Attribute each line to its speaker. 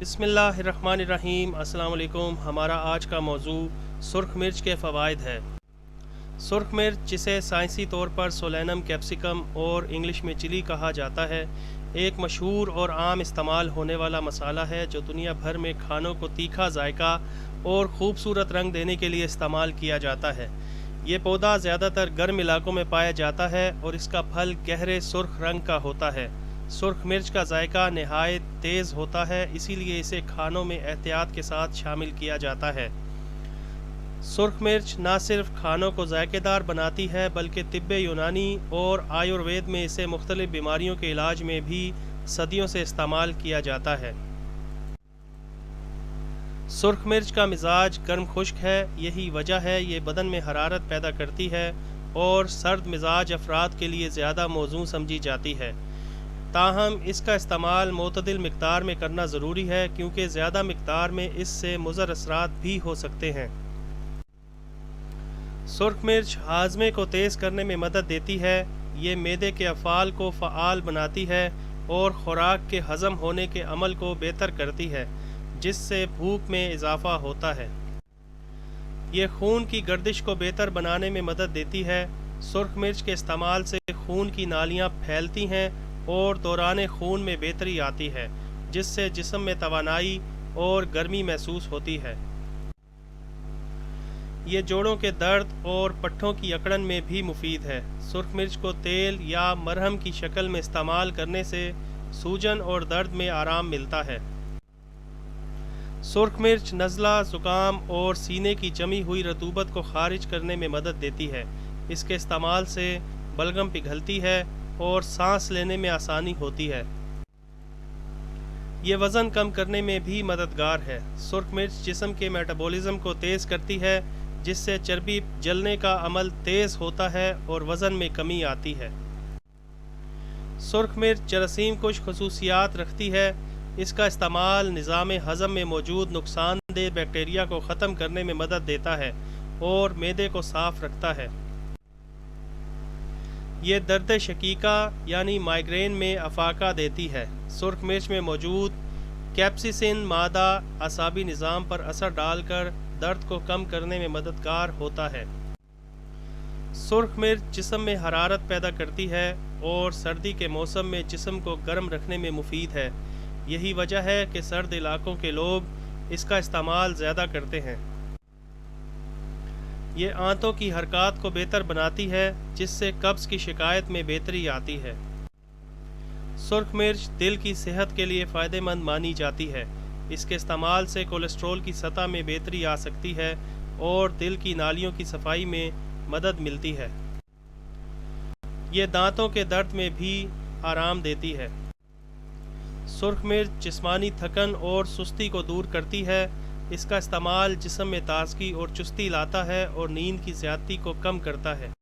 Speaker 1: बिस्मिल्लाहिर्रहमानिर्रहीम। अस्सलाम वालेकुम। हमारा आज का मौजू सुर्ख मिर्च के फ़वाइद है। सुर्ख मिर्च, जिसे साइंसी तौर पर सोलेनम कैप्सिकम और इंग्लिश में चिली कहा जाता है, एक मशहूर और आम इस्तेमाल होने वाला मसाला है जो दुनिया भर में खानों को तीखा जायका और ख़ूबसूरत रंग देने के लिए इस्तेमाल किया जाता है। ये पौधा ज़्यादातर गर्म इलाकों में पाया जाता है और इसका फल गहरे सुर्ख रंग का होता है। सुर्ख मिर्च का जायका नहायत तेज़ होता है, इसीलिए इसे खानों में एहतियात के साथ शामिल किया जाता है। सुर्ख मिर्च न सिर्फ खानों को जायकेदार बनाती है बल्कि तिब्बे यूनानी और आयुर्वेद में इसे मुख्तलिफ बीमारियों के इलाज में भी सदियों से इस्तेमाल किया जाता है। सुर्ख मिर्च का मिजाज गर्म खुश्क है, यही वजह है ये बदन में हरारत पैदा करती है और सर्द मिजाज अफराद के लिए ज़्यादा मौजूद समझी जाती है। ताहम इसका इस्तेमाल मोतदिल मिक़दार में करना ज़रूरी है, क्योंकि ज़्यादा मिक़दार में इससे मुज़र असरात भी हो सकते हैं। सुर्ख मिर्च हाजमे को तेज़ करने में मदद देती है। ये मैदे के अफ़ाल को फ़आल बनाती है और ख़ुराक के हज़म होने के अमल को बेहतर करती है, जिससे भूख में इजाफ़ा होता है। ये खून की गर्दिश को बेहतर बनाने में मदद देती है। सुर्ख मिर्च के इस्तेमाल से खून की नालियाँ फैलती हैं और दौरान खून में बेहतरी आती है, जिससे जिस्म में तवानाई और गर्मी महसूस होती है। ये जोड़ों के दर्द और पट्ठों की अकड़न में भी मुफीद है। सुर्ख मिर्च को तेल या मरहम की शक्ल में इस्तेमाल करने से सूजन और दर्द में आराम मिलता है। सुर्ख मिर्च नज़ला, ज़ुकाम और सीने की जमी हुई रतूबत को खारिज करने में मदद देती है। इसके इस्तेमाल से बलगम पिघलती है और सांस लेने में आसानी होती है। ये वज़न कम करने में भी मददगार है। सुर्ख मिर्च जिस्म के मेटाबॉलिज्म को तेज़ करती है, जिससे चर्बी जलने का अमल तेज़ होता है और वज़न में कमी आती है। सुर्ख मिर्च जरासीम कुछ खसूसियात रखती है। इसका इस्तेमाल निज़ाम हज़म में मौजूद नुकसानदेह बैक्टीरिया को ख़त्म करने में मदद देता है और मैदे को साफ़ रखता है। ये दर्द शकीका यानी माइग्रेन में अफाका देती है। सुर्ख मिर्च में मौजूद कैप्सिसिन मादा असाबी निज़ाम पर असर डालकर दर्द को कम करने में मददगार होता है। सुर्ख मिर्च जिस्म में हरारत पैदा करती है और सर्दी के मौसम में जिस्म को गर्म रखने में मुफीद है। यही वजह है कि सर्द इलाकों के लोग इसका इस्तेमाल ज़्यादा करते हैं। ये आंतों की हरकत को बेहतर बनाती है, जिससे कब्ज़ की शिकायत में बेहतरी आती है। सुर्ख मिर्च दिल की सेहत के लिए फ़ायदेमंद मानी जाती है। इसके इस्तेमाल से कोलेस्ट्रॉल की सतह में बेहतरी आ सकती है और दिल की नालियों की सफाई में मदद मिलती है। ये दांतों के दर्द में भी आराम देती है। सुर्ख मिर्च जिस्मानी थकन और सुस्ती को दूर करती है। इसका इस्तेमाल जिस्म में ताज़गी और चुस्ती लाता है और नींद की ज़्यादती को कम करता है।